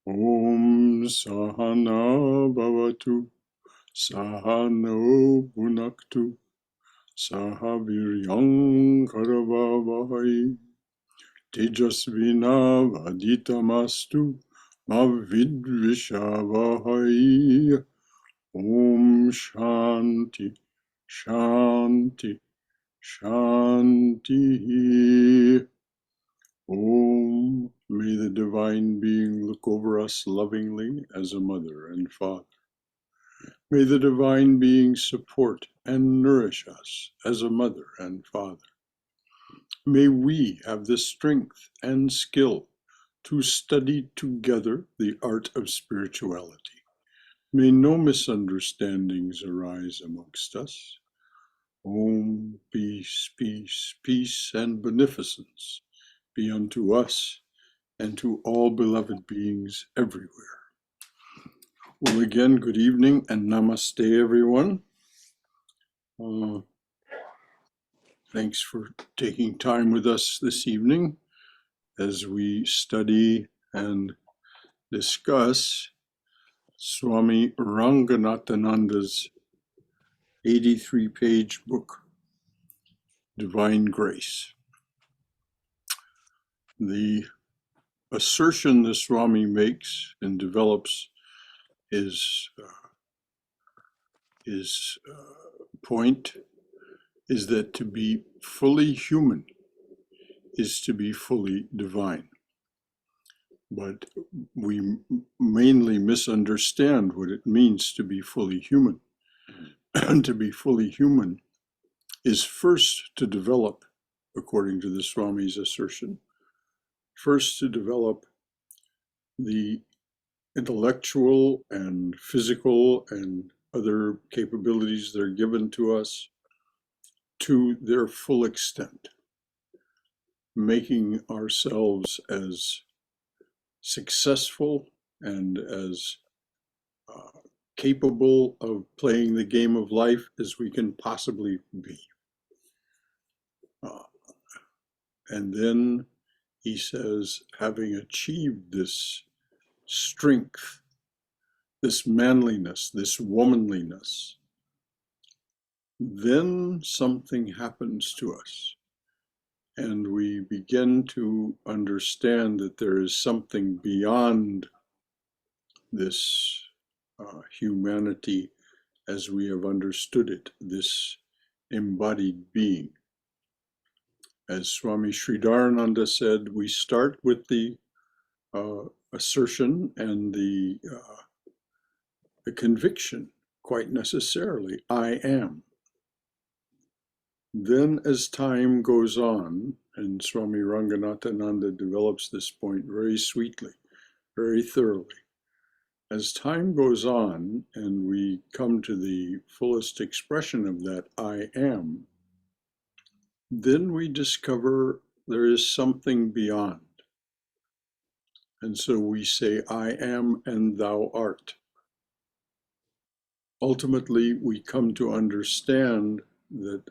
Om Sahana Bhavatu Sahano Bhunaktu Sahaviryam Karavavahai Tejasvina Vaditamastu Mavidvishavahai. Om Shanti Shanti Shanti. Om, may the Divine Being look over us lovingly as a mother and father. May the Divine Being support and nourish us as a mother and father. May we have the strength and skill to study together the art of spirituality. May no misunderstandings arise amongst us. Om, peace, peace, peace, and beneficence be unto us and to all beloved beings everywhere. Well, again, good evening and namaste, everyone. Thanks for taking time with us this evening as we study and discuss Swami Ranganathananda's 83-page book, Divine Grace. The assertion the Swami makes and develops his point is that to be fully human is to be fully divine. But we mainly misunderstand what it means to be fully human. And to be fully human is first to develop, according to the Swami's assertion, first to develop the intellectual and physical and other capabilities that are given to us to their full extent, making ourselves as successful and as capable of playing the game of life as we can possibly be. And then he says, having achieved this strength, this manliness, this womanliness, then something happens to us. And we begin to understand that there is something beyond this humanity as we have understood it, this embodied being. As Swami Sridharananda said, we start with the assertion and the conviction, quite necessarily, I am. Then as time goes on, and Swami Ranganathananda develops this point very sweetly, very thoroughly, as time goes on and we come to the fullest expression of that I am, then we discover there is something beyond. And so we say, I am and thou art. Ultimately, we come to understand that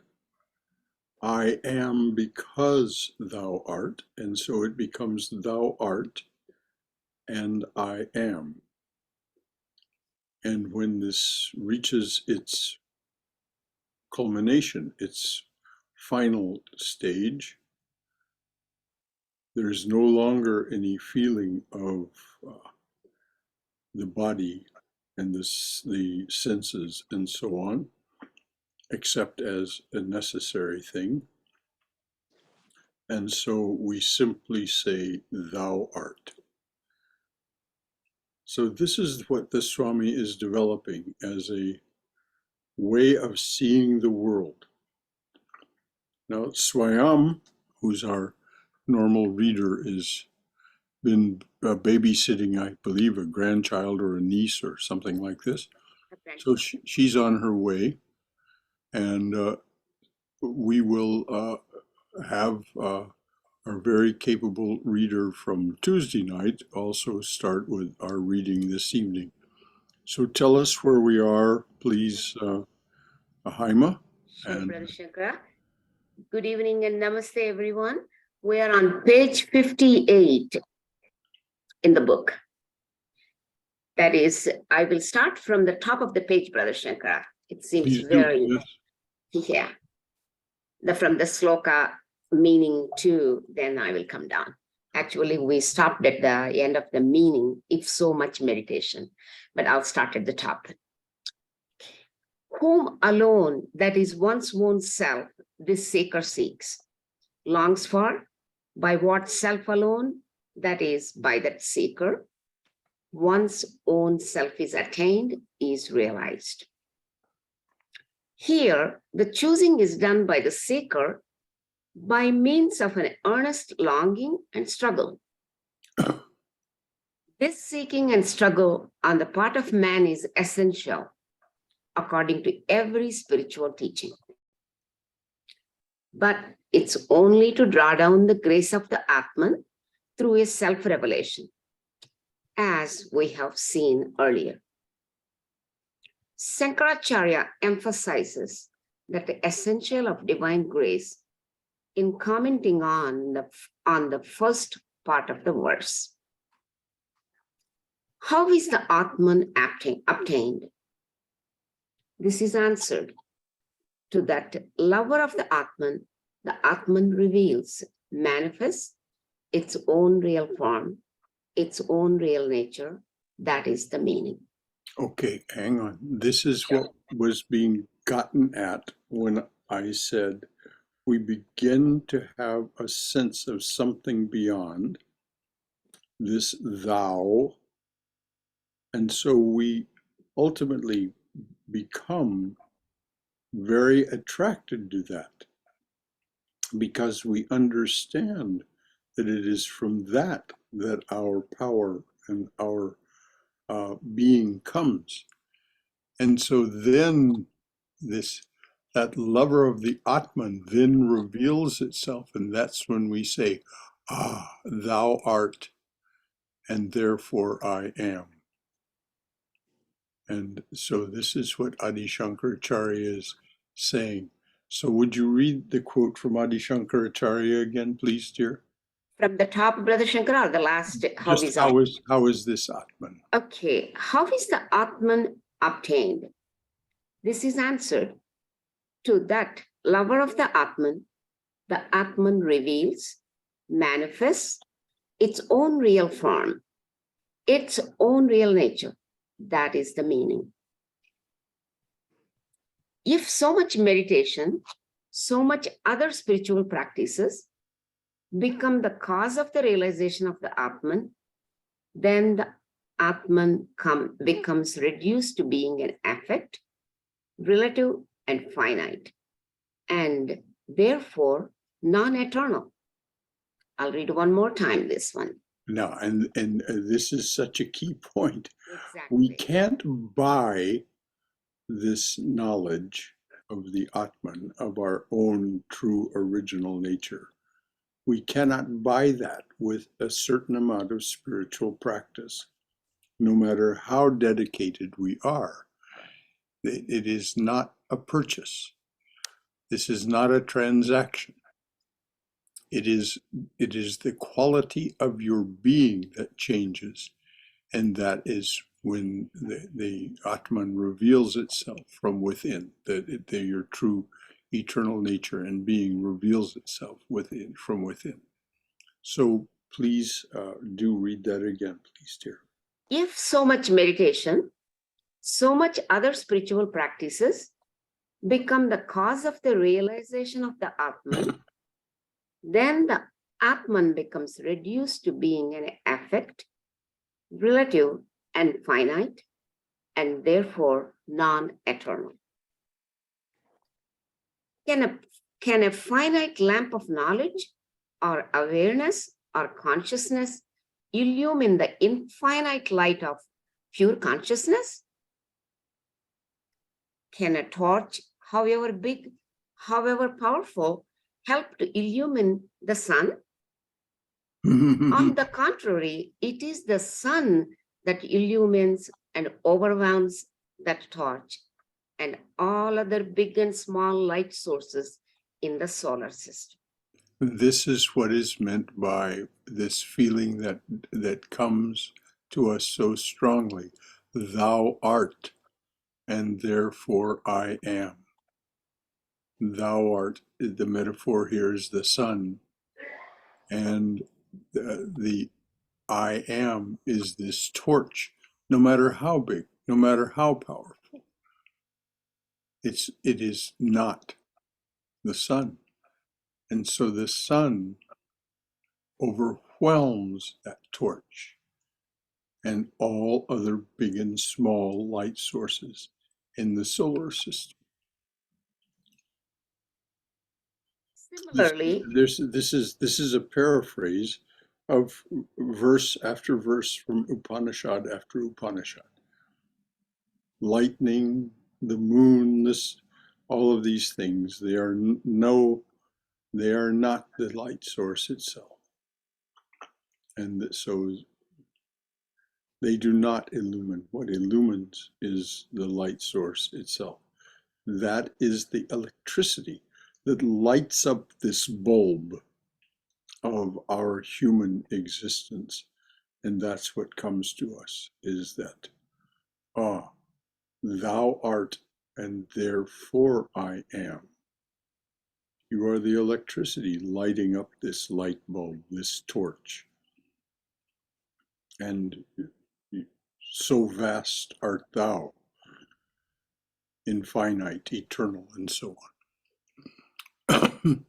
I am because thou art, and so it becomes thou art and I am. And when this reaches its culmination, its final stage, there's no longer any feeling of the body and the senses and so on, except as a necessary thing. And so we simply say, thou art. So this is what the Swami is developing as a way of seeing the world. Now, Swayam, who's our normal reader, has been babysitting, I believe, a grandchild or a niece or something like this. So she's on her way, and we will have our very capable reader from Tuesday night also start with our reading this evening. So tell us where we are, please, Haima. Sure, Brother Shankara. Good evening and namaste, everyone. We are on page 58 in the book. That is, I will start from the top of the page, Brother Shankara. It seems Please do. very, Yes. yeah. From the sloka meaning to, then I will come down. Actually, we stopped at the end of the meaning, if so much meditation, but I'll start at the top. Whom alone, that is one's own self, this seeker seeks, longs for, by what self alone, that is by that seeker, one's own self is attained, is realized. Here, the choosing is done by the seeker by means of an earnest longing and struggle. This seeking and struggle on the part of man is essential, according to every spiritual teaching. But it's only to draw down the grace of the Atman through his self-revelation, as we have seen earlier. Shankaracharya emphasizes that the essential of divine grace in commenting on the first part of the verse. How is the Atman obtained? This is answered. To that lover of the Atman reveals, manifests its own real form, its own real nature. That is the meaning. Okay, hang on. This is what was being gotten at when I said we begin to have a sense of something beyond this thou, and so we ultimately become very attracted to that because we understand that it is from that our power and our being comes. And so then that lover of the Atman then reveals itself, and that's when we say, thou art, and therefore I am. And so this is what Adi Shankaracharya is saying. So would you read the quote from Adi Shankaracharya again, please, dear? From the top, Brother Shankara, or the last, how is this Atman? Okay, how is the Atman obtained? This is answered. To that lover of the Atman reveals, manifests its own real form, its own real nature. That is the meaning. If so much meditation, so much other spiritual practices become the cause of the realization of the Atman, then the Atman becomes reduced to being an affect, relative and finite, and therefore non-eternal. I'll read one more time this one. No, and this is such a key point. Exactly. We can't buy this knowledge of the Atman, of our own true original nature. We cannot buy that with a certain amount of spiritual practice, no matter how dedicated we are. It is not a purchase. This is not a transaction. It is the quality of your being that changes, and that is when the Atman reveals itself from within, your true eternal nature and being reveals itself from within. So please do read that again, please, dear. If so much meditation, so much other spiritual practices become the cause of the realization of the Atman, then the Atman becomes reduced to being an affect, relative and finite, and therefore non-eternal. Can a finite lamp of knowledge or awareness or consciousness illumine the infinite light of pure consciousness? Can a torch, however big, however powerful, help to illumine the sun? On the contrary, it is the sun that illumines and overwhelms that torch and all other big and small light sources in the solar system. This is what is meant by this feeling that comes to us so strongly. Thou art, and therefore I am. Thou art, the metaphor here is the sun, and the I am is this torch, no matter how big, no matter how powerful. It is not the sun. And so the sun overwhelms that torch and all other big and small light sources in the solar system. Similarly, This is a paraphrase of verse after verse from Upanishad after Upanishad. Lightning, the moon, all of these things, they are not the light source itself. And so they do not illumine. What illumines is the light source itself. That is the electricity that lights up this bulb of our human existence. And that's what comes to us, is that, thou art, and therefore I am. You are the electricity lighting up this light bulb, this torch. And so vast art thou, infinite, eternal, and so on.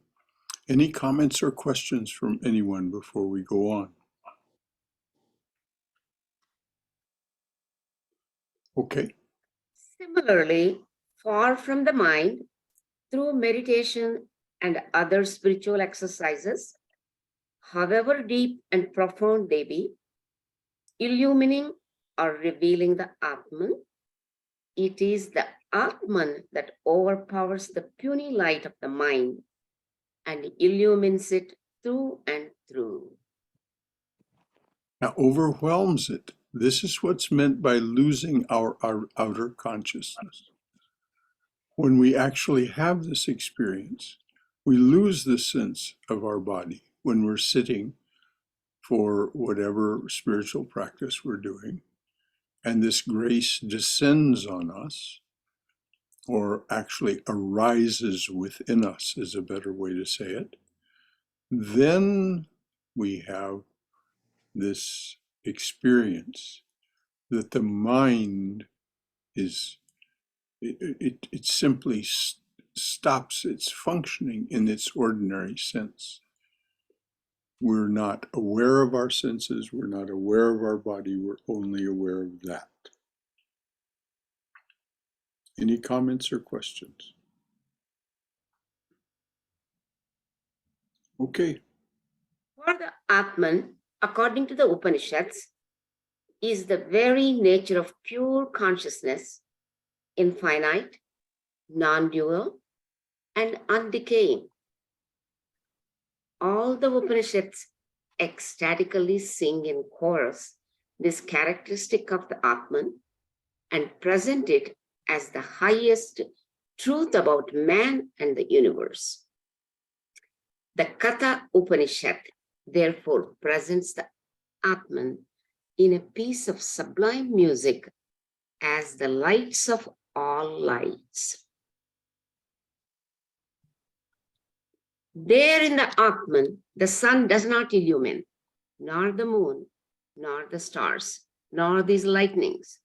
Any comments or questions from anyone before we go on? Okay. similarly, far from the mind, through meditation and other spiritual exercises, however deep and profound they be, illumining or revealing the Atman, it is the Atman that overpowers the puny light of the mind and illumines it through and through. Now, overwhelms it. This is what's meant by losing our outer consciousness. When we actually have this experience, we lose the sense of our body when we're sitting for whatever spiritual practice we're doing, and this grace descends on us, or actually arises within us, is a better way to say it. Then we have this experience that the mind is, it simply stops its functioning in its ordinary sense. We're not aware of our senses, we're not aware of our body, we're only aware of that. Any comments or questions? Okay. For the Atman, according to the Upanishads, is the very nature of pure consciousness, infinite, non-dual, and undecaying. All the Upanishads ecstatically sing in chorus this characteristic of the Atman and present it as the highest truth about man and the universe. The Katha Upanishad therefore presents the Atman in a piece of sublime music as the lights of all lights. There in the Atman, the sun does not illumine, nor the moon, nor the stars, nor these lightnings,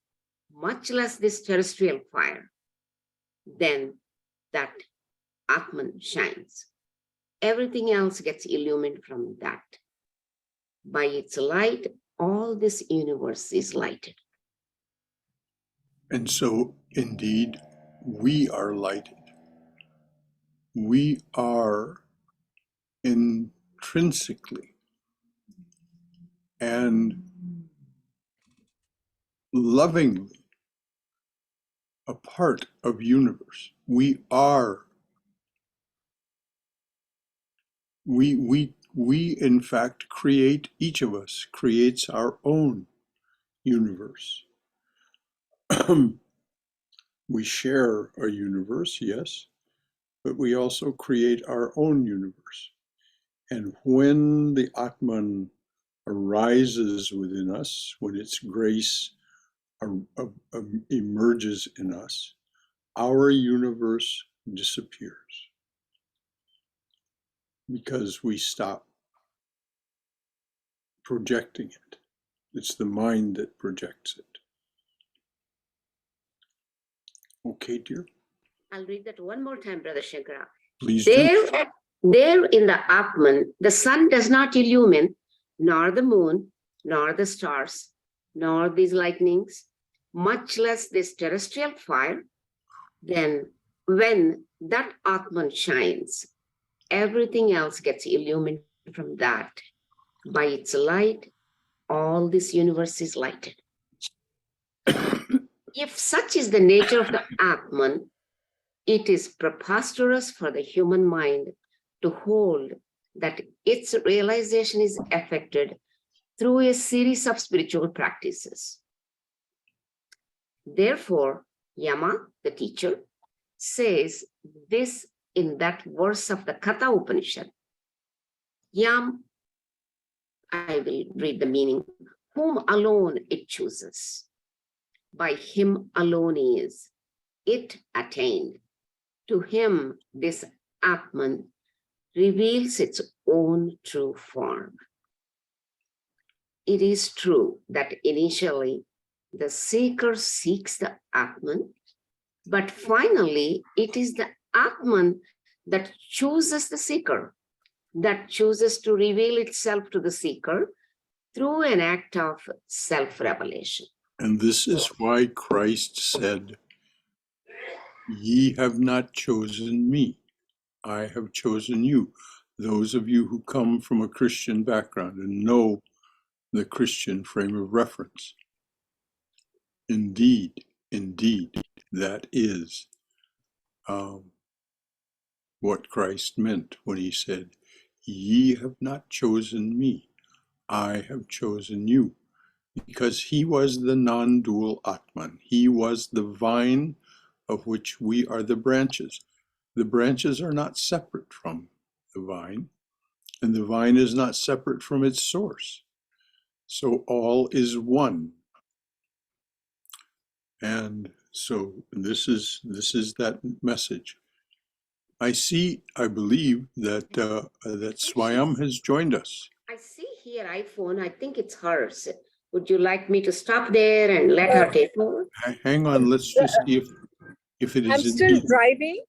much less this terrestrial fire. Then that Atman shines. Everything else gets illumined from that. By its light, all this universe is lighted. And so, indeed, we are lighted. We are intrinsically and lovingly a part of universe. We in fact create, each of us creates our own universe. We share a universe, yes, but we also create our own universe. And when the Atman arises within us, when its grace emerges in us, our universe disappears because we stop projecting it. It's the mind that projects it. Okay, dear? I'll read that one more time, Brother Shankara. Please do. There in the Atman, the sun does not illumine, nor the moon, nor the stars, nor these lightnings, much less this terrestrial fire. Then when that Atman shines, everything else gets illumined from that. By its light, all this universe is lighted. If such is the nature of the Atman, it is preposterous for the human mind to hold that its realization is effected through a series of spiritual practices. Therefore, Yama, the teacher, says this in that verse of the Katha Upanishad. Yam, I will read the meaning, whom alone it chooses. By him alone is it attained. To him, this Atman reveals its own true form. It is true that initially the seeker seeks the Atman, but finally it is the Atman that chooses the seeker, that chooses to reveal itself to the seeker through an act of self-revelation. And this is why Christ said, "Ye have not chosen me, I have chosen you." Those of you who come from a Christian background and know the Christian frame of reference. Indeed, that is what Christ meant when he said, "Ye have not chosen me, I have chosen you." Because he was the non-dual Atman. He was the vine of which we are the branches. The branches are not separate from the vine, and the vine is not separate from its source. So all is one. And so this is that message. I believe that that Swami has joined us. I see here iPhone, I think it's hers. Would you like me to stop there and let her take over? Hang on, let's just see if it is. I'm still driving.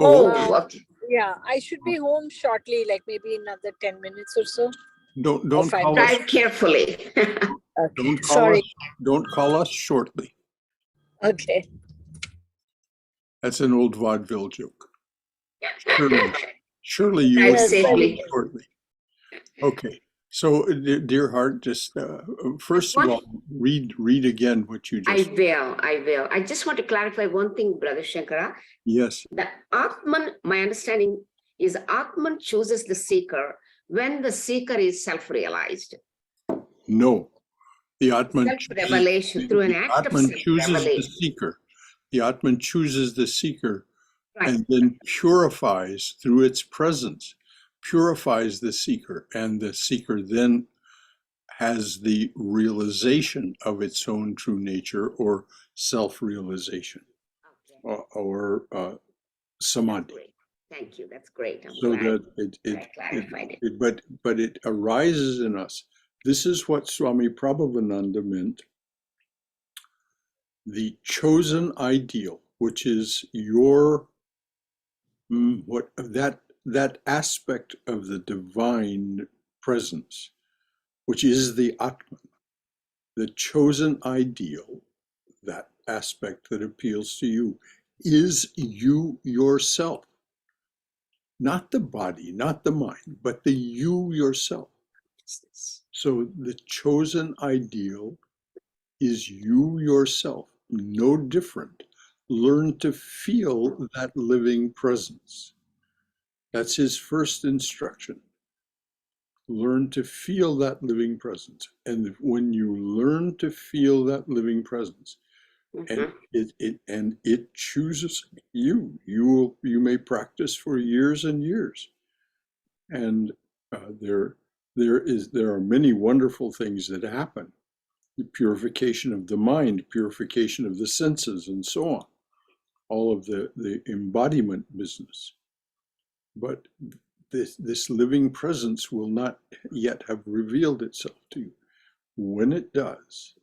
Oh, okay. Yeah, I should be home shortly, like maybe another 10 minutes or so. Don't call us. Drive carefully. Okay. Sorry. Don't call us shortly. Okay. That's an old vaudeville joke. Surely you Drive will call safely. us shortly. Okay. So, dear heart, just first of all, read again what you just. I will. I just want to clarify one thing, Brother Shankara. Yes. The Atman, my understanding is Atman chooses the seeker when the seeker is self-realized. No. The Atman Self-revelation through an act of Atman chooses the self-revelation. seeker. The Atman chooses the seeker, Right. and then purifies through its presence, purifies the seeker, and the seeker then has the realization of its own true nature, or self-realization, Okay. or samadhi. Great. Thank you. That's great. I'm So glad that I clarified it. but it arises in us. This is what Swami Prabhavananda meant. The chosen ideal, which is your that aspect of the divine presence, which is the Atman, the chosen ideal, that aspect that appeals to you, is you yourself. Not the body, not the mind, but the you yourself. So the chosen ideal is you yourself, no different. Learn to feel that living presence. That's his first instruction. Learn to feel that living presence. And when you learn to feel that living presence, and it chooses you, you may practice for years and years. And there are many wonderful things that happen. The purification of the mind, purification of the senses, and so on. All of the embodiment business. But this living presence will not yet have revealed itself to you. When it does,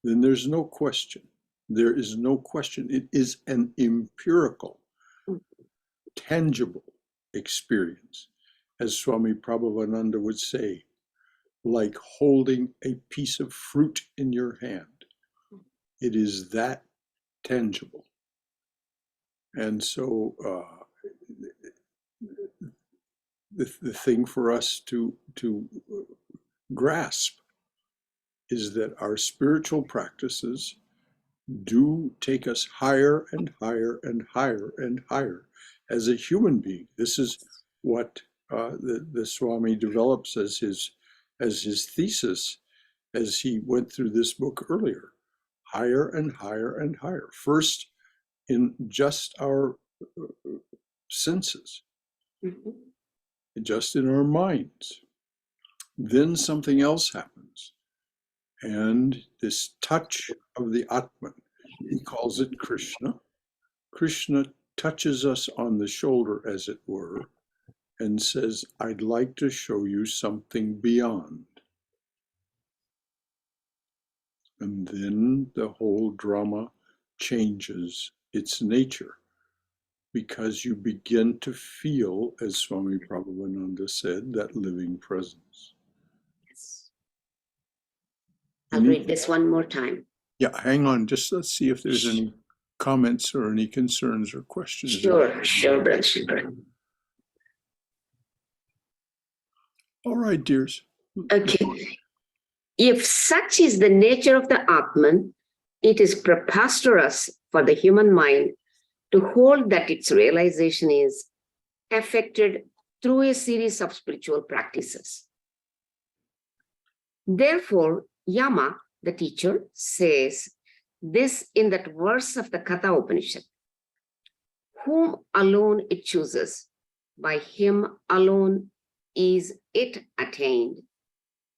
then there's no question. There is no question. It is an empirical, tangible experience. As Swami Prabhupada would say, like holding a piece of fruit in your hand. It is that tangible. And so the thing for us to grasp is that our spiritual practices do take us higher and higher and higher and higher as a human being. This is what the Swami develops as his thesis as he went through this book earlier. Higher and higher and higher. First, in just our senses, just in our minds. Then something else happens. And this touch of the Atman, he calls it Krishna. Krishna touches us on the shoulder, as it were, and says, I'd like to show you something beyond. And then the whole drama changes its nature, because you begin to feel, as Swami Prabhupada said, that living presence. Yes. I'll read this one more time. Yeah, hang on. Just let's see if there's any comments or any concerns or questions. Sure, Brother Shankara. All right, dears. Okay. If such is the nature of the Atman, it is preposterous for the human mind to hold that its realization is affected through a series of spiritual practices. Therefore, Yama, the teacher, says this in that verse of the Katha Upanishad. Whom alone it chooses, by him alone is it attained.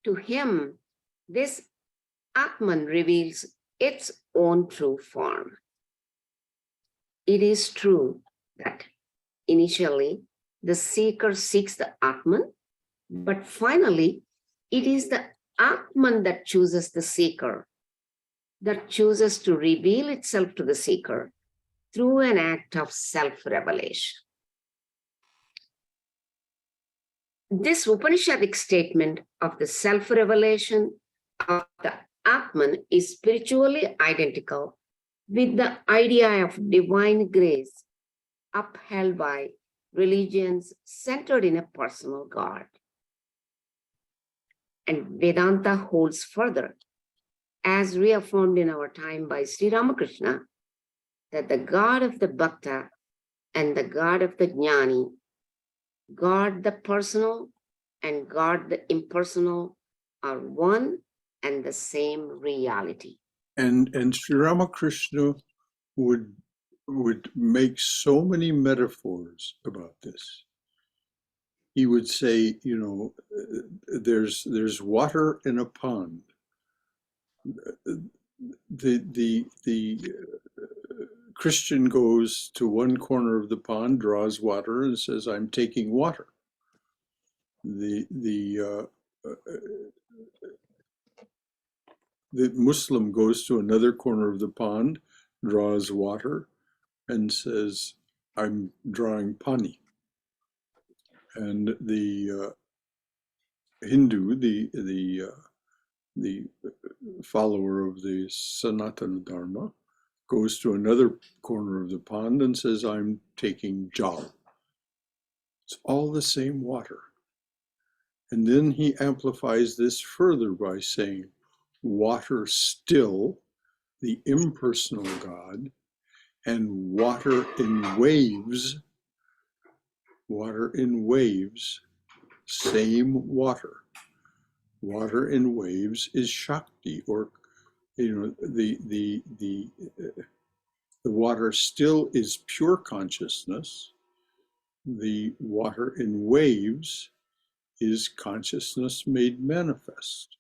To him, this Atman reveals its own true form. It is true that initially the seeker seeks the Atman, but finally it is the Atman that chooses the seeker, that chooses to reveal itself to the seeker through an act of self-revelation. This Upanishadic statement of the self-revelation of the Atman is spiritually identical with the idea of divine grace upheld by religions centered in a personal God. And Vedanta holds further, as reaffirmed in our time by Sri Ramakrishna, that the God of the Bhakta and the God of the Jnani, God the personal and God the impersonal, are one and the same reality. And Sri Ramakrishna would make so many metaphors about this. He would say, you know, there's water in a pond. The Christian goes to one corner of the pond, draws water, and says, "I'm taking water." The Muslim goes to another corner of the pond, draws water, and says, "I'm drawing pani." And the Hindu, the follower of the Sanatana Dharma, goes to another corner of the pond and says, "I'm taking jal." It's all the same water. And then he amplifies this further by saying, water still, the impersonal God, and water in waves, same water. Water in waves is Shakti, or the water still is pure consciousness. The water in waves is consciousness made manifest.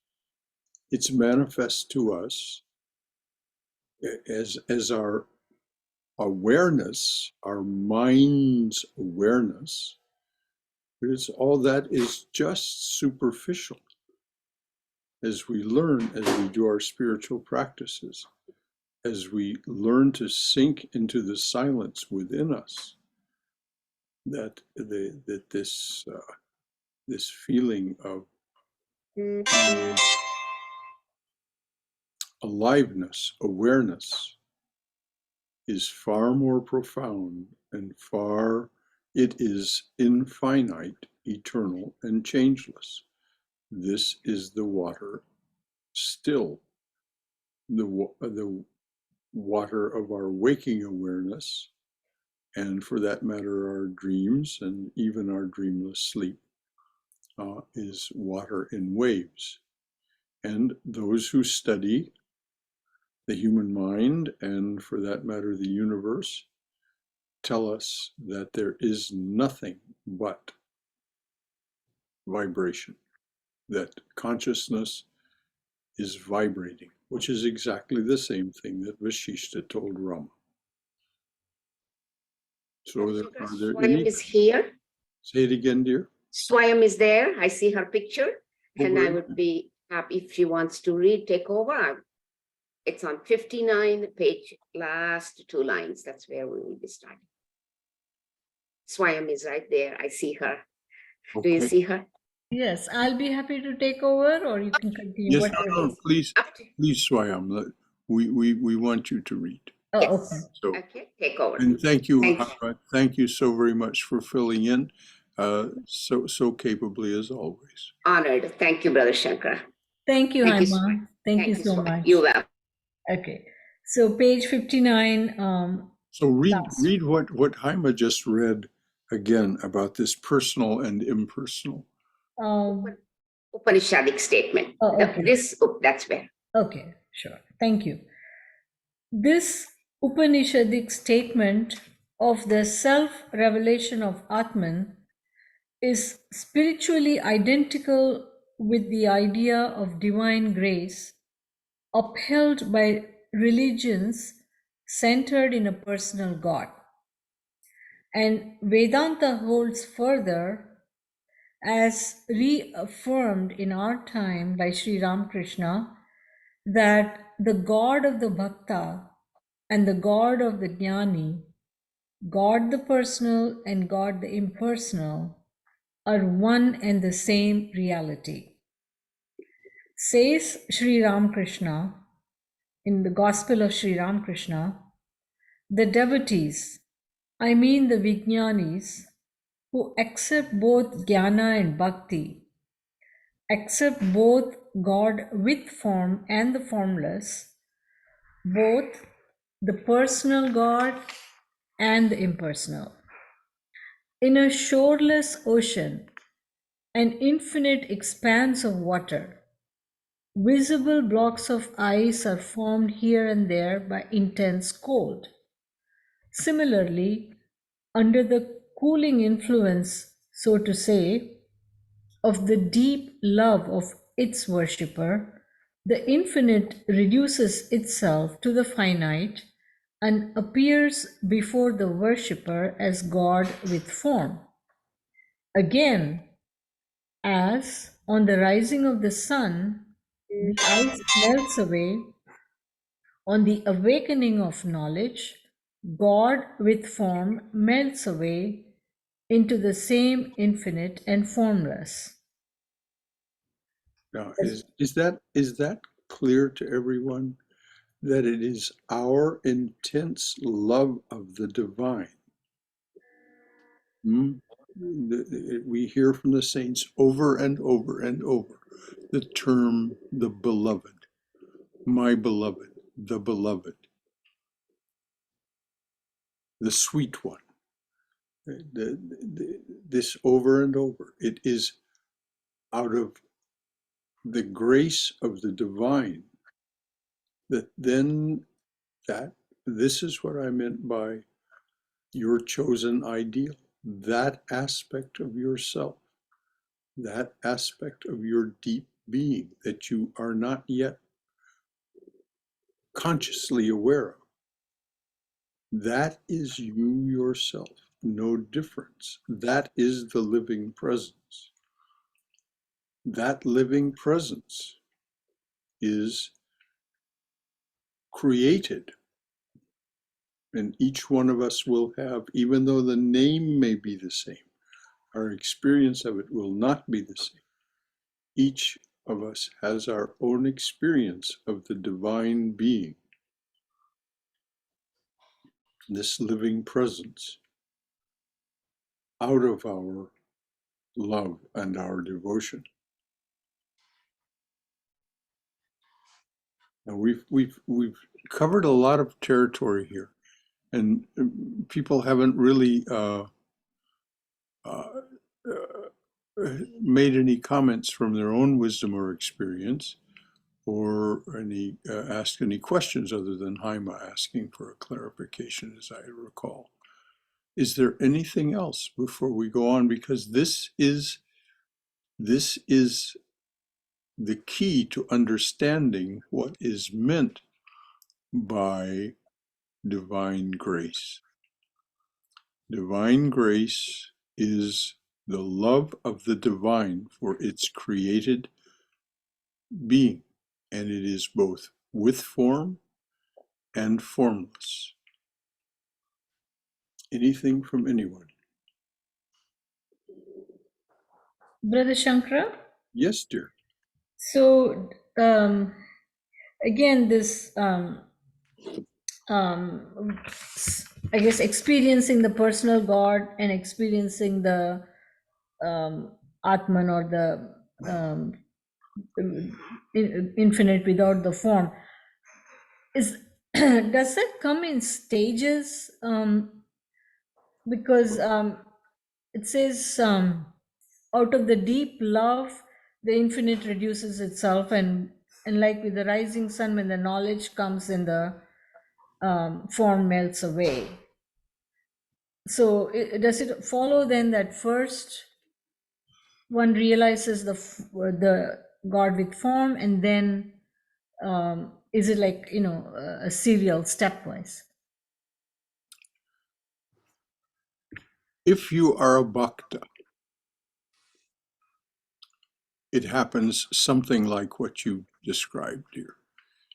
It's manifest to us as our awareness, our mind's awareness, but it's all that is just superficial. As we learn, as we do our spiritual practices, as we learn to sink into the silence within us, that this feeling of aliveness, awareness, is far more profound and it is infinite, eternal, and changeless. This is the water, still the water of our waking awareness, and for that matter, our dreams and even our dreamless sleep is water in waves. And those who study the human mind, and for that matter, the universe, tell us that there is nothing but vibration, that consciousness is vibrating, which is exactly the same thing that Vashishta told Rama. So are there any? Swami is here. Say it again, dear. Swami is there. I see her picture, and I would be happy if she wants to read, take over. It's on 59 page, last 2 lines. That's where we will be starting. Swami is right there. I see her. Do you see her? Yes, I'll be happy to take over, or you can continue. Yes, Whatever. no, please, Swayam. We want you to read. Oh, yes. okay. So, Okay, take over. and thank you, thank you so very much for filling in so capably as always. Honored. Thank you, Brother Shankara. Thank you, Thank you, Haima. Thank you so Swami. much. You're welcome. Okay, so page 59. So read what Haima just read again about this personal and impersonal. Upanishadic statement. Oh, okay. That's where. Okay, sure. Thank you. This Upanishadic statement of the self-revelation of Atman is spiritually identical with the idea of divine grace upheld by religions centered in a personal God. And Vedanta holds further, as reaffirmed in our time by Sri Ramakrishna, that the God of the Bhakta and the God of the Jnani, God the personal and God the impersonal, are one and the same reality. Says Sri Ramakrishna in the Gospel of Sri Ramakrishna, the devotees, I mean the Vijnanis, who accept both Jnana and Bhakti, accept both God with form and the formless, both the personal God and the impersonal. In a shoreless ocean, an infinite expanse of water, visible blocks of ice are formed here and there by intense cold. Similarly, under the cooling influence, so to say, of the deep love of its worshipper, the infinite reduces itself to the finite and appears before the worshipper as God with form. Again, as on the rising of the sun, the ice melts away, on the awakening of knowledge, God with form melts away into the same infinite and formless. Now, is that clear to everyone, that it is our intense love of the divine? We hear from the saints over and over and over the term the beloved, my beloved, the beloved, the sweet one. This over and over. It is out of the grace of the divine that this is what I meant by your chosen ideal, that aspect of yourself that aspect of your deep being that you are not yet consciously aware of. That is you yourself, no difference. That is the living presence. That living presence is created, and each one of us will have, even though the name may be the same, our experience of it will not be the same. Each of us has our own experience of the divine being, this living presence, out of our love and our devotion. And we've covered a lot of territory here, and people haven't really made any comments from their own wisdom or experience, or any asked any questions other than Haima asking for a clarification, as I recall. Is there anything else before we go on? Because this is the key to understanding what is meant by divine grace. Divine grace is the love of the divine for its created being, and it is both with form and formless. Anything from anyone? Brother Shankara? Yes, dear. So, again, this, I guess, experiencing the personal God and experiencing the Atman, or the infinite without the form, is does that come in stages? Because it says, out of the deep love, the infinite reduces itself, and like with the rising sun, when the knowledge comes, and the form melts away. So does it follow then that first one realizes the God with form, and then is it like, a serial stepwise? If you are a bhakta, it happens something like what you described, dear.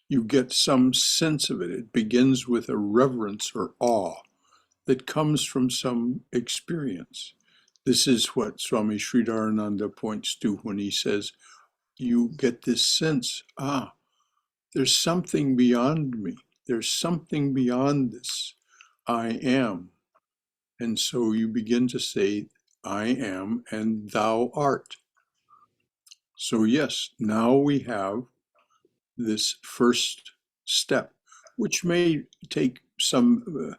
You get some sense of it. It begins with a reverence or awe that comes from some experience. This is what Swami Sridharananda points to when he says, you get this sense, there's something beyond me. There's something beyond this. I am. And so you begin to say, I am and thou art. So yes, now we have this first step, which may take some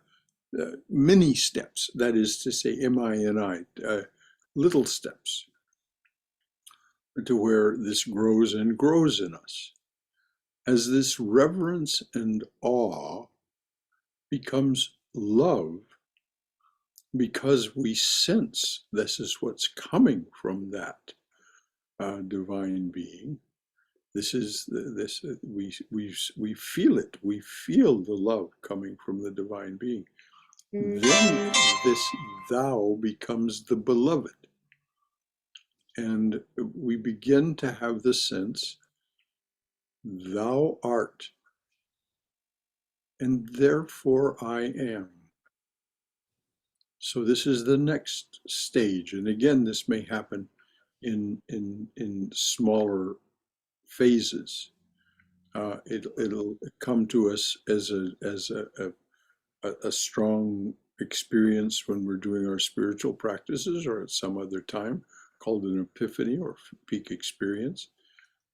many steps, that is to say, little steps, to where this grows and grows in us. As this reverence and awe becomes love, because we sense this is what's coming from that divine being. This is this we feel it. We feel the love coming from the divine being. Then this thou becomes the beloved, and we begin to have the sense, thou art, and therefore I am. So this is the next stage, and again, this may happen in smaller phases. It'll come to us as a strong experience when we're doing our spiritual practices, or at some other time, called an epiphany or peak experience.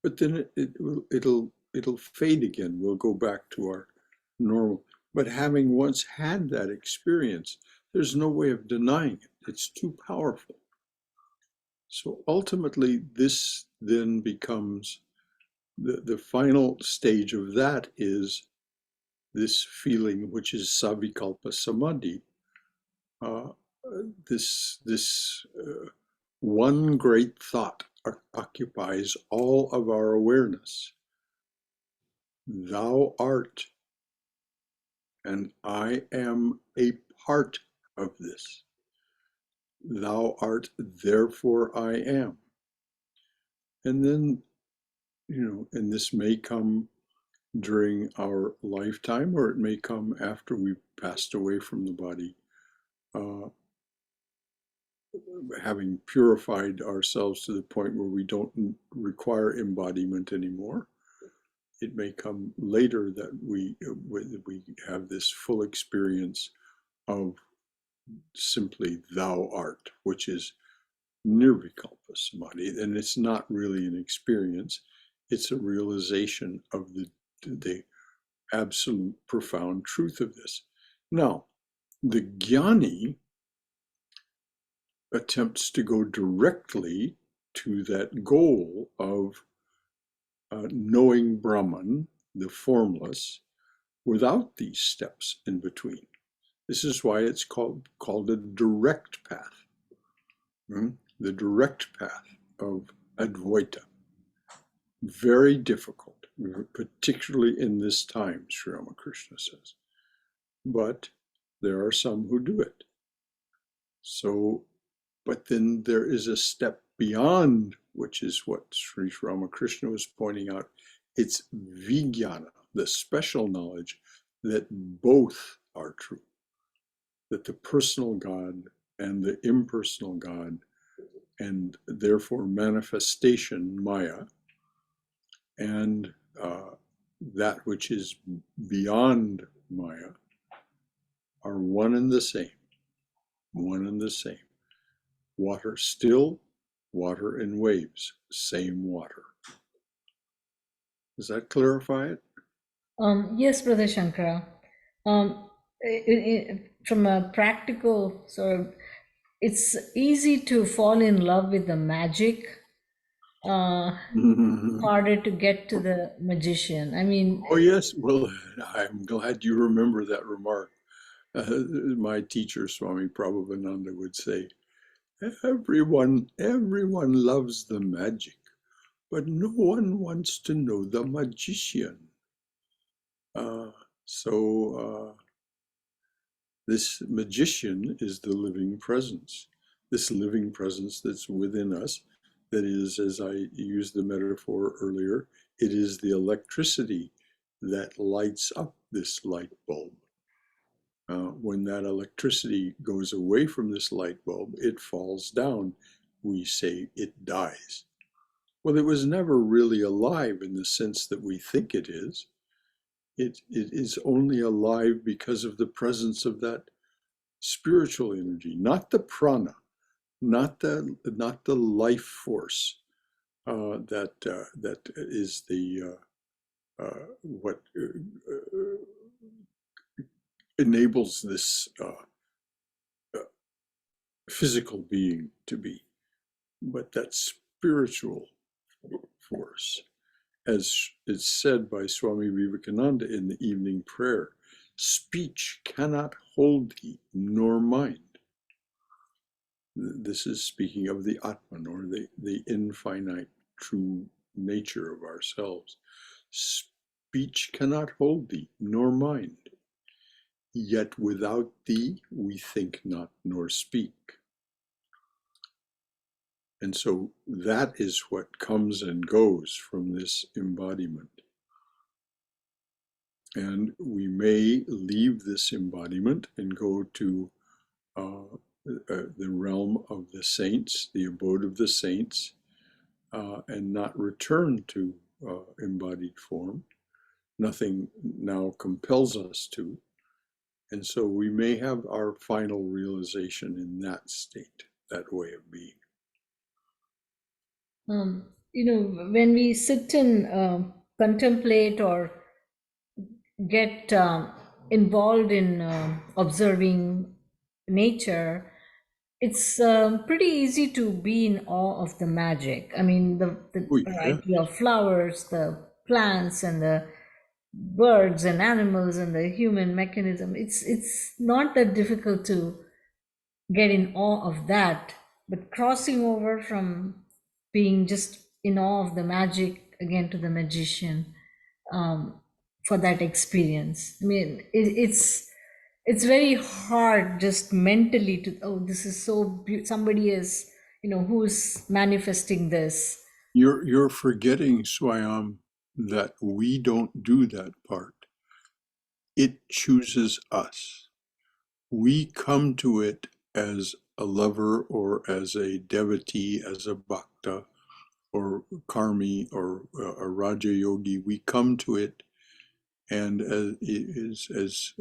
But then it'll fade again. We'll go back to our normal. But having once had that experience, there's no way of denying it. It's too powerful. So ultimately, this then becomes the final stage of that is this feeling, which is savikalpa samadhi, this One great thought occupies all of our awareness. Thou art, and I am a part of this. Thou art, therefore I am. And then, and this may come during our lifetime, or it may come after we've passed away from the body, having purified ourselves to the point where we don't require embodiment anymore. It may come later that we have this full experience of simply thou art, which is nirvikalpa samadhi, and it's not really an experience, it's a realization of the absolute profound truth of this. Now, the jnani attempts to go directly to that goal of knowing Brahman, the formless, without these steps in between. This is why it's called a direct path. The direct path of Advaita. Very difficult, particularly in this time, Sri Ramakrishna says. But there are some who do it. So, but then there is a step beyond, which is what Sri Ramakrishna was pointing out. It's vijnana, the special knowledge that both are true. That the personal God and the impersonal God, and therefore manifestation, Maya, and that which is beyond Maya, are one and the same. One and the same. Water still, water in waves, same water. Does that clarify it? Yes, Brother Shankara. From a practical sort of, it's easy to fall in love with the magic, harder to get to the magician. I mean, Oh yes, well, I'm glad you remember that remark. My teacher, Swami Prabhupada, would say, everyone loves the magic, but no one wants to know the magician. So this magician is the living presence, this living presence that's within us, that is, as I used the metaphor earlier, it is the electricity that lights up this light bulb. When that electricity goes away from this light bulb, it falls down. We say it dies. Well, it was never really alive in the sense that we think it is. It is only alive because of the presence of that spiritual energy, not the prana, not the life force that is the what enables this physical being to be, but that spiritual force, as it's said by Swami Vivekananda in the evening prayer, speech cannot hold thee nor mind. This is speaking of the Atman, or the infinite true nature of ourselves. Speech cannot hold thee nor mind, yet without thee we think not nor speak. And so that is what comes and goes from this embodiment. And we may leave this embodiment and go to the realm of the saints, the abode of the saints, and not return to embodied form. Nothing now compels us to. And so we may have our final realization in that state, that way of being. when we sit and contemplate or get involved in observing nature, it's pretty easy to be in awe of the magic. I mean, the Oh, yeah. variety of flowers, the plants, and the birds and animals, and the human mechanism. It's not that difficult to get in awe of that. but crossing over from being just in awe of the magic again to the magician, um, for that experience. I mean, it's very hard just mentally to, oh, this is so somebody is, who's manifesting this. You're forgetting, Swayam, that we don't do that part. It chooses us. We come to it as a lover or as a devotee, as a bhakta or karmi or a Raja Yogi. We come to it, and as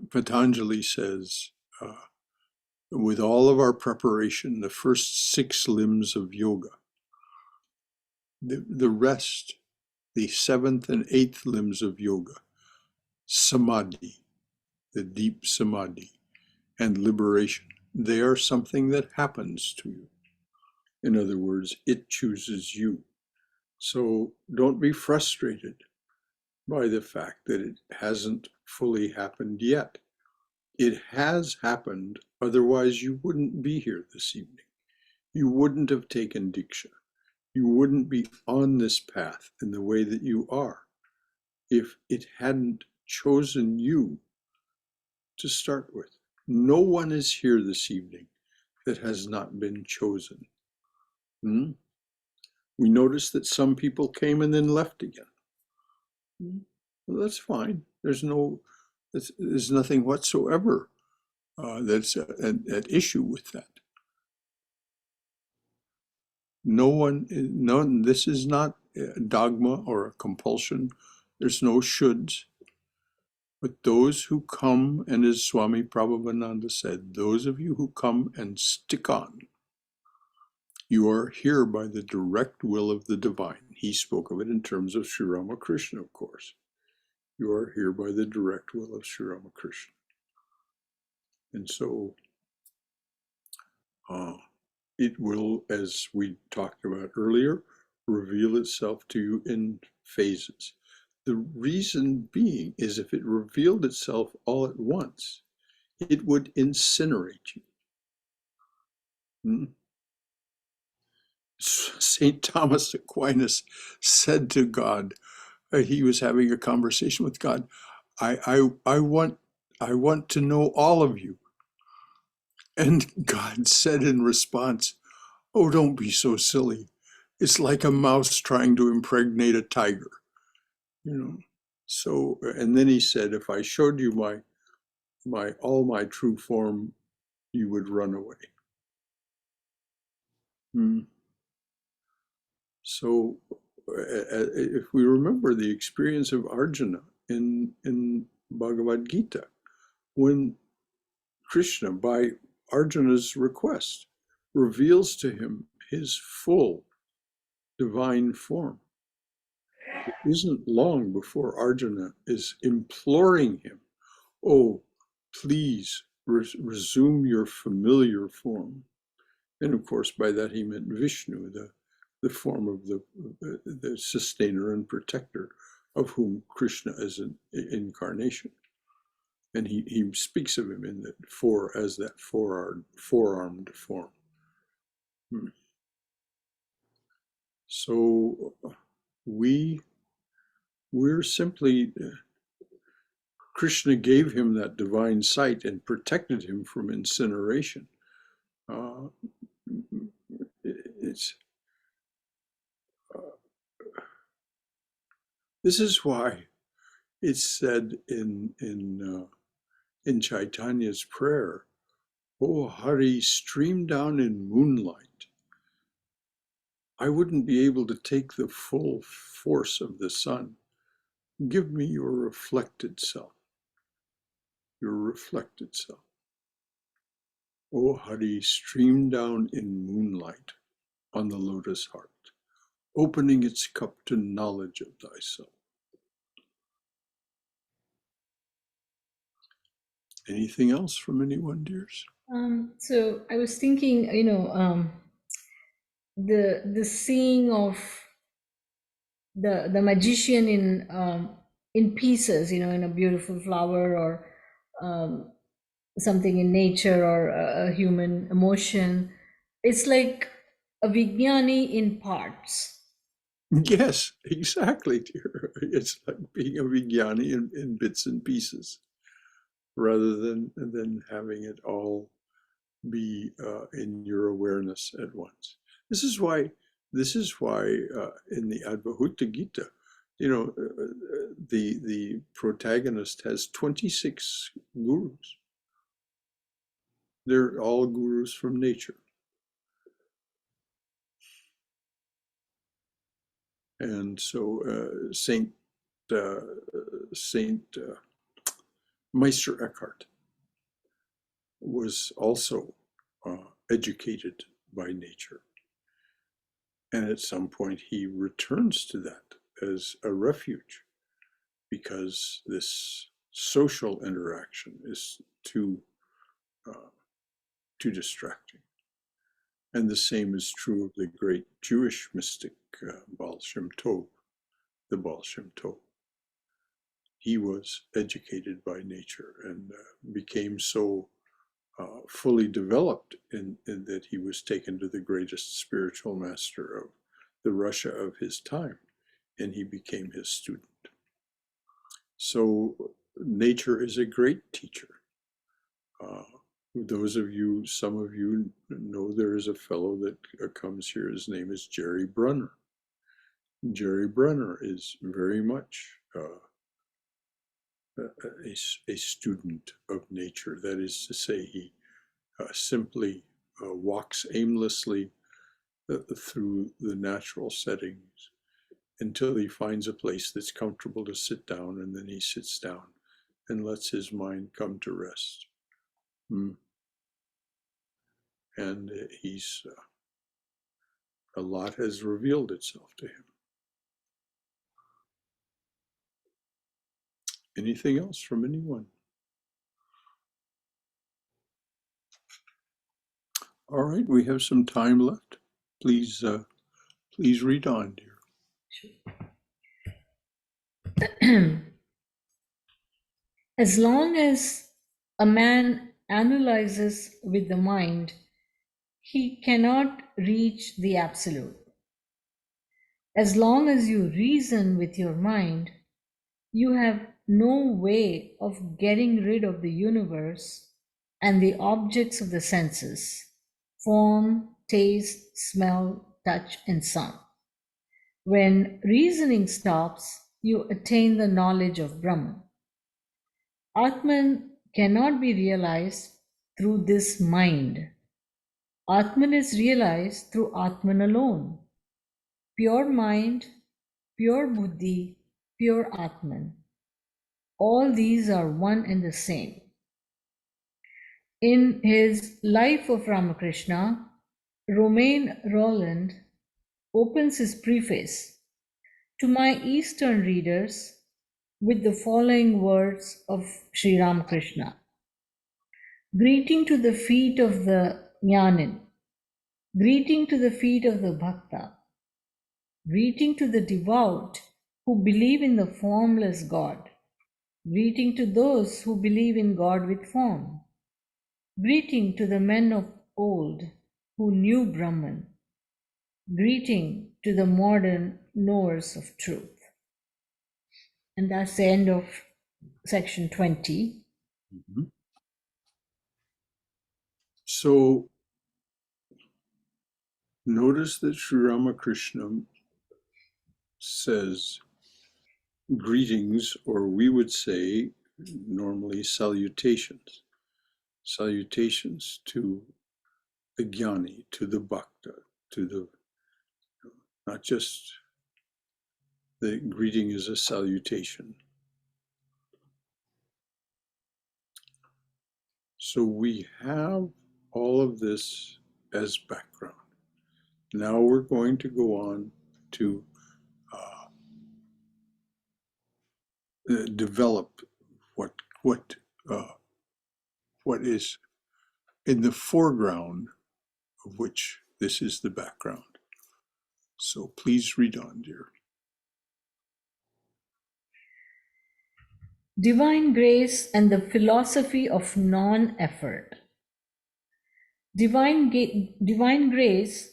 Patanjali says, with all of our preparation, the first 6 limbs of yoga, the rest, the 7th and 8th limbs of yoga, samadhi, the deep samadhi, and liberation, they are something that happens to you. In other words, it chooses you. So don't be frustrated by the fact that it hasn't fully happened yet. It has happened, otherwise you wouldn't be here this evening. You wouldn't have taken Diksha. You wouldn't be on this path in the way that you are if it hadn't chosen you to start with. No one is here this evening that has not been chosen. Hmm? We noticed that some people came and then left again. Well, that's fine. There's nothing whatsoever that's at issue with that. This is not a dogma or a compulsion. There's no shoulds. But those who come, and as Swami Prabhupada said, those of you who come and stick on, you are here by the direct will of the divine. He spoke of it in terms of Sri Ramakrishna, of course. You are here by the direct will of Sri Ramakrishna. And so it will, as we talked about earlier, reveal itself to you in phases. The reason being is if it revealed itself all at once, it would incinerate you. St. Thomas Aquinas said to God, he was having a conversation with God, I want to know all of you. And God said in response, oh, don't be so silly. It's like a mouse trying to impregnate a tiger. So, and then he said, if I showed you all my true form, you would run away. So if we remember the experience of Arjuna in Bhagavad Gita, when Krishna, by Arjuna's request, reveals to him his full divine form, it isn't long before Arjuna is imploring him, oh, please resume your familiar form. And of course, by that he meant Vishnu, the form of the sustainer and protector of whom Krishna is an incarnation. And he speaks of him in as that four-armed form. So we're simply, Krishna gave him that divine sight and protected him from incineration. This is why it's said in Chaitanya's prayer, "Oh Hari, stream down in moonlight." I wouldn't be able to take the full force of the sun. Give me your reflected self. Your reflected self. O Hari, stream down in moonlight on the lotus heart, opening its cup to knowledge of thyself. Anything else from anyone, dears? So I was thinking, the seeing of the magician in pieces, in a beautiful flower, or something in nature or a human emotion. It's like a Vijnani in parts. Yes, exactly, dear. It's like being a Vijnani in bits and pieces, rather than having it all be in your awareness at once. This is why. This is why in the Advahuta Gita, the protagonist has 26 gurus. They're all gurus from nature, and so uh, Saint Meister Eckhart was also educated by nature. And at some point, he returns to that as a refuge because this social interaction is too distracting. And the same is true of the great Jewish mystic Baal Shem Tov, the Baal Shem Tov. He was educated by nature and became so fully developed in that he was taken to the greatest spiritual master of the Russia of his time, and he became his student. So nature is a great teacher. Some of you know there is a fellow that comes here. His name is Jerry Brunner. Jerry Brunner is very much a student of nature. That is to say, he simply walks aimlessly through the natural settings until he finds a place that's comfortable to sit down, and then he sits down and lets his mind come to rest. And a lot has revealed itself to him. Anything else from anyone? All right, we have some time left. Please read on, dear. As long as a man analyzes with the mind, he cannot reach the absolute. As long as you reason with your mind, you have no way of getting rid of the universe and the objects of the senses: form, taste, smell, touch, and sound. When reasoning stops, you attain the knowledge of Brahman. Atman cannot be realized through this mind. Atman is realized through Atman alone. Pure mind, pure buddhi, pure Atman. All these are one and the same. In his Life of Ramakrishna, Romain Rolland opens his preface to my Eastern readers with the following words of Sri Ramakrishna. Greeting to the feet of the Jnanin, greeting to the feet of the Bhakta, greeting to the devout who believe in the formless God, greeting to those who believe in God with form, greeting to the men of old who knew Brahman, greeting to the modern knowers of truth. And that's the end of section 20. Mm-hmm. So notice that Sri Ramakrishna says greetings, or we would say normally salutations. Salutations to the Jnani, to the Bhakta, to the, not just the greeting is a salutation. So we have all of this as background. Now we're going to go on to develop what is in the foreground of which this is the background. So please read on, dear. Divine grace and the philosophy of non-effort. Divine grace,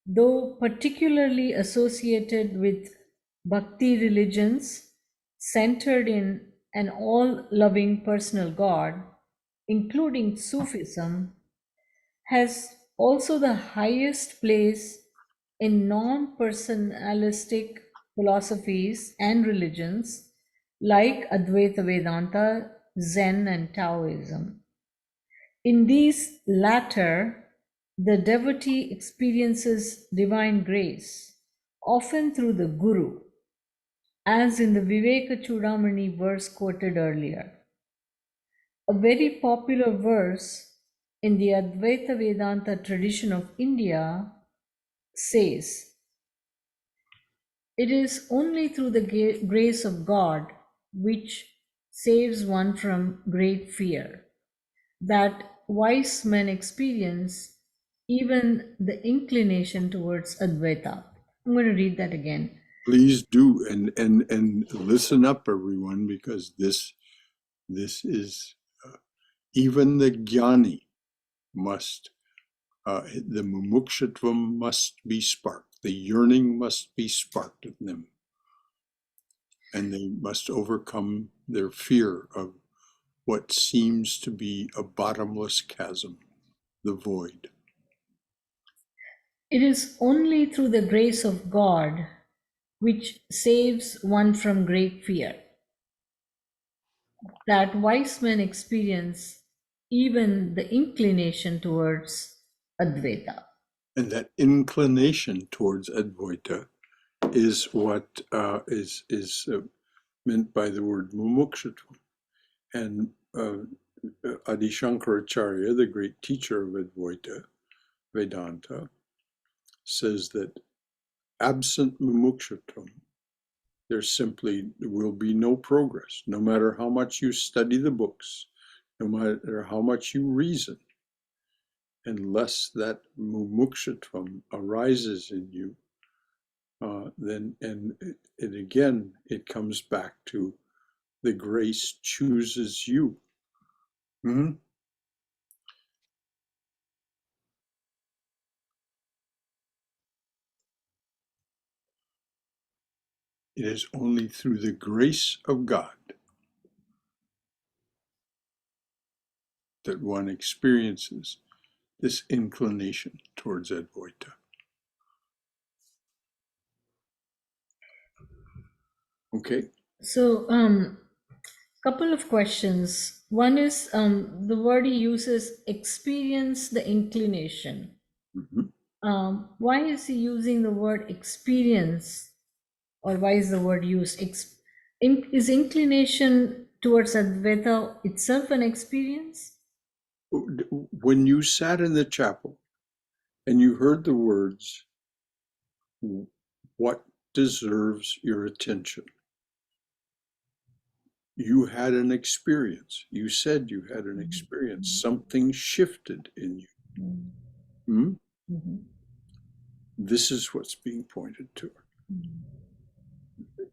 though particularly associated with bhakti religions centered in an all-loving personal God, including Sufism, has also the highest place in non-personalistic philosophies and religions like Advaita Vedanta, Zen, and Taoism. In these latter, the devotee experiences divine grace, often through the Guru, as in the Viveka Chudamani verse quoted earlier. A very popular verse in the Advaita Vedanta tradition of India says, "It is only through the grace of God which saves one from great fear, that wise men experience even the inclination towards Advaita." I'm going to read that again. Please do, and listen up, everyone, because this is even the jnani must, the mumukshutvam must be sparked, the yearning must be sparked in them, and they must overcome their fear of what seems to be a bottomless chasm, the void. It is only through the grace of God which saves one from great fear, that wise men experience even the inclination towards Advaita. And that inclination towards Advaita is what is meant by the word mumukshutvam. And Adi Shankaracharya, the great teacher of Advaita Vedanta, says that absent mumukshutvam, there simply will be no progress, no matter how much you study the books, no matter how much you reason, unless that mumukshutvam arises in you, then, and again, it comes back to the grace chooses you. Mm-hmm. It is only through the grace of God that one experiences this inclination towards Advaita. Okay. So, couple of questions. One is the word he uses, experience the inclination. Mm-hmm. Why is he using the word experience, or why is the word used? Is inclination towards Advaita itself an experience? When you sat in the chapel and you heard the words, "What deserves your attention?" You had an experience. You said you had an experience. Something shifted in you. Hmm? Mm-hmm. This is what's being pointed to.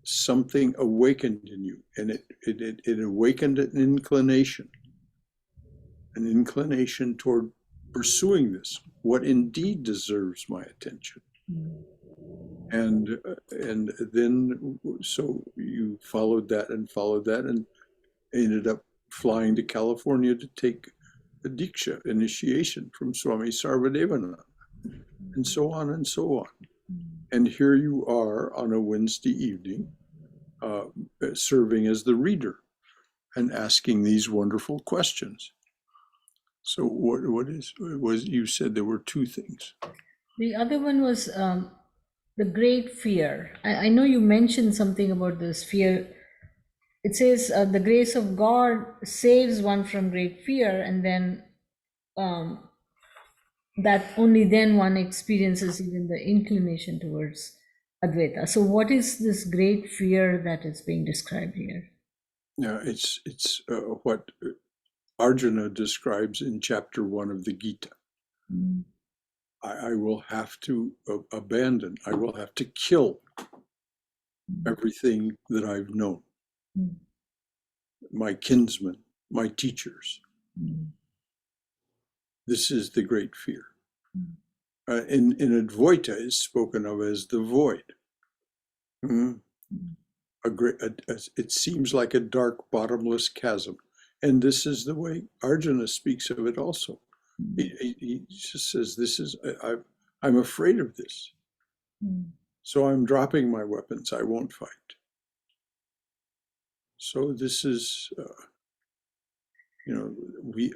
Something awakened in you, and it awakened an inclination toward pursuing this, what indeed deserves my attention. And then, so you followed that and ended up flying to California to take a Diksha initiation from Swami Sarvadevananda, and so on and so on. And here you are on a Wednesday evening, serving as the reader and asking these wonderful questions. So what was you said there were two things. The other one was the great fear. I know you mentioned something about this fear. It says the grace of God saves one from great fear, and then that only then one experiences even the inclination towards Advaita. So what is this great fear that is being described here? Yeah, it's what Arjuna describes in chapter 1 of the Gita. Mm. I will have to abandon, I will have to kill everything that I've known. Mm. my kinsmen, my teachers. This is the great fear. In Advaita is spoken of as the void. It seems like a dark, bottomless chasm. And this is the way Arjuna speaks of it also. He just says, I'm afraid of this. So I'm dropping my weapons. I won't fight. So this is,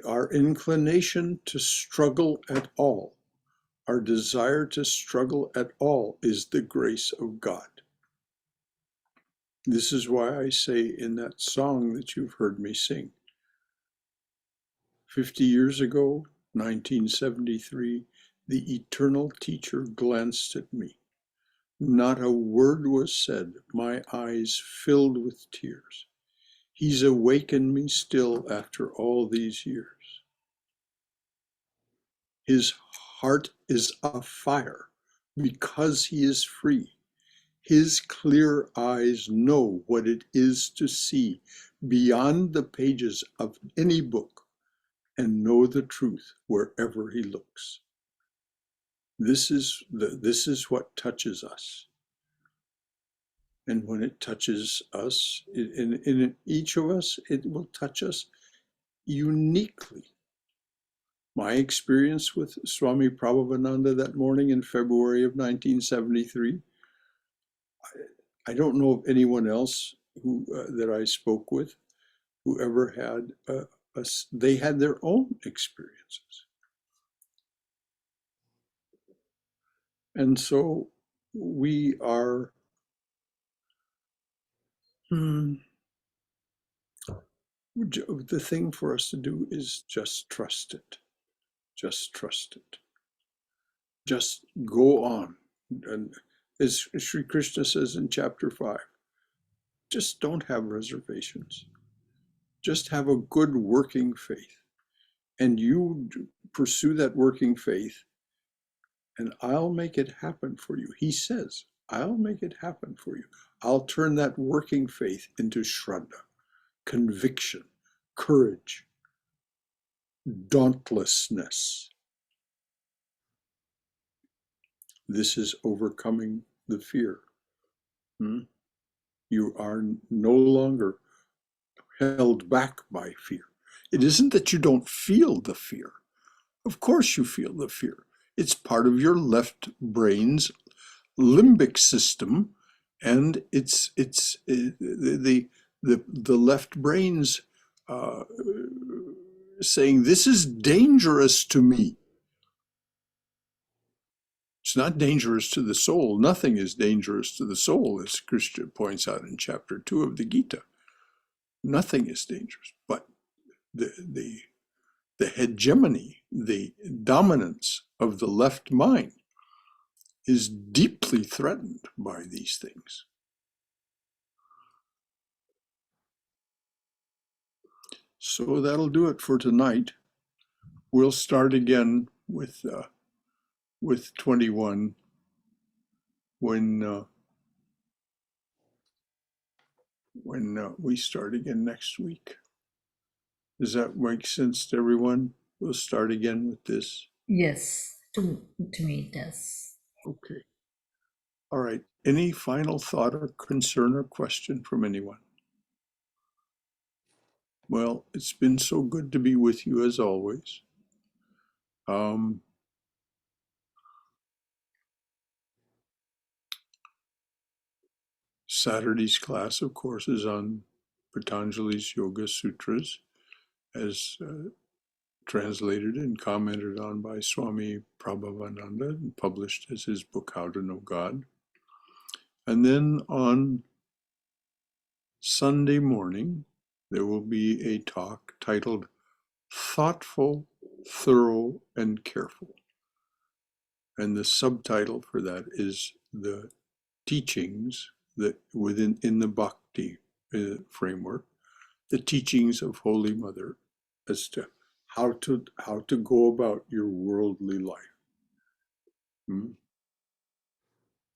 our inclination to struggle at all, our desire to struggle at all is the grace of God. This is why I say in that song that you've heard me sing, 50 years ago, 1973, the eternal teacher glanced at me. Not a word was said, my eyes filled with tears. He's awakened me still after all these years. His heart is afire because he is free. His clear eyes know what it is to see beyond the pages of any book and know the truth wherever he looks. This is what touches us. And when it touches us, in each of us, it will touch us uniquely. My experience with Swami Prabhavananda that morning in February of 1973, I don't know of anyone else that I spoke with who ever had they had their own experiences. And so we are, the thing for us to do is just trust it. Just trust it. Just go on. And as Sri Krishna says in chapter 5, just don't have reservations. Just have a good working faith. And you pursue that working faith, and I'll make it happen for you. He says, I'll make it happen for you. I'll turn that working faith into Shraddha, conviction, courage, dauntlessness. This is overcoming the fear. You are no longer held back by fear. It isn't that you don't feel the fear. Of course you feel the fear. It's part of your left brain's limbic system, and it's the left brain's saying, this is dangerous to me. It's not dangerous to the soul. Nothing is dangerous to the soul, as Krishna points out in chapter 2 of the Gita. Nothing is dangerous, but the hegemony, the dominance of the left mind is deeply threatened by these things. So that'll do it for tonight. We'll start again with 21 when we start again next week. Does that make sense to everyone? We'll start again with this. Yes, to me it does. Okay. All right. Any final thought or concern or question from anyone? Well, it's been so good to be with you as always. Saturday's class, of course, is on Patanjali's Yoga Sutras, as translated and commented on by Swami Prabhavananda and published as his book, How to Know God. And then on Sunday morning, there will be a talk titled Thoughtful, Thorough, and Careful. And the subtitle for that is the teachings that in the Bhakti framework, the teachings of Holy Mother as to how to go about your worldly life.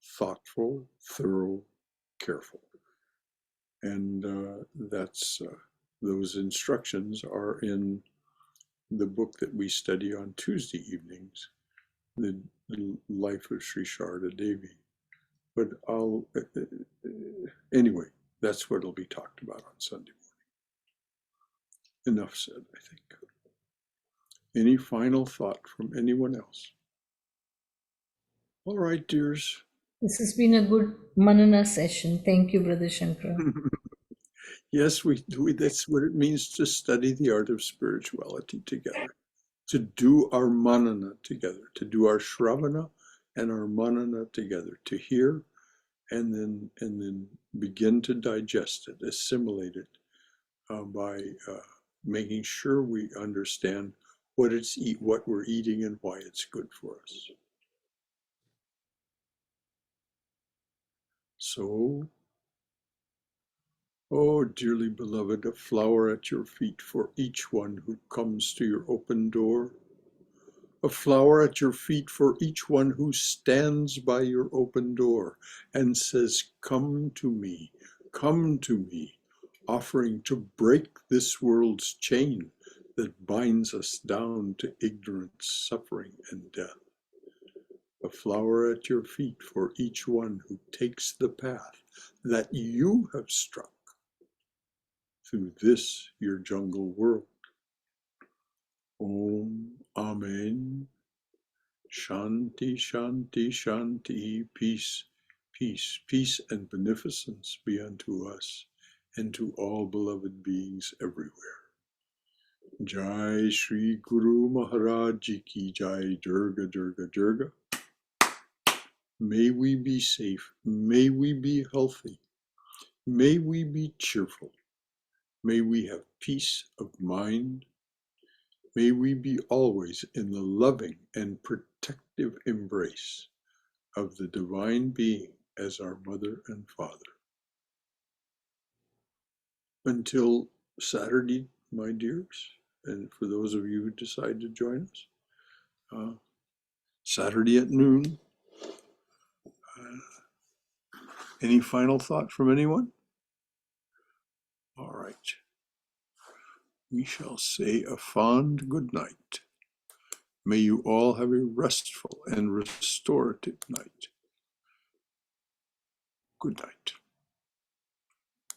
Thoughtful, thorough, careful. And that's those instructions are in the book that we study on Tuesday evenings, the life of Sri Sharda Devi. But anyway, that's what will be talked about on Sunday morning. Enough said, I think. Any final thought from anyone else? All right, dears. This has been a good Manana session. Thank you, Brother Shankara. Yes, that's what it means to study the art of spirituality together, to do our manana together, to do our shravana and our manana together, to hear and then begin to digest it, assimilate it by making sure we understand what we're eating and why it's good for us. So, oh, dearly beloved, a flower at your feet for each one who comes to your open door. A flower at your feet for each one who stands by your open door and says, come to me, offering to break this world's chain that binds us down to ignorance, suffering, and death. A flower at your feet for each one who takes the path that you have struck through this, your jungle world. Om, Amen. Shanti, Shanti, Shanti, peace, peace, peace and beneficence be unto us and to all beloved beings everywhere. Jai Shri Guru Maharaj Ji Ki Jai, Durga, Durga, Durga. May we be safe, may we be healthy, may we be cheerful, may we have peace of mind, may we be always in the loving and protective embrace of the Divine Being as our Mother and Father. Until Saturday, my dears, and for those of you who decide to join us, Saturday at noon. Any final thought from anyone? All right. We shall say a fond good night. May you all have a restful and restorative night. Good night.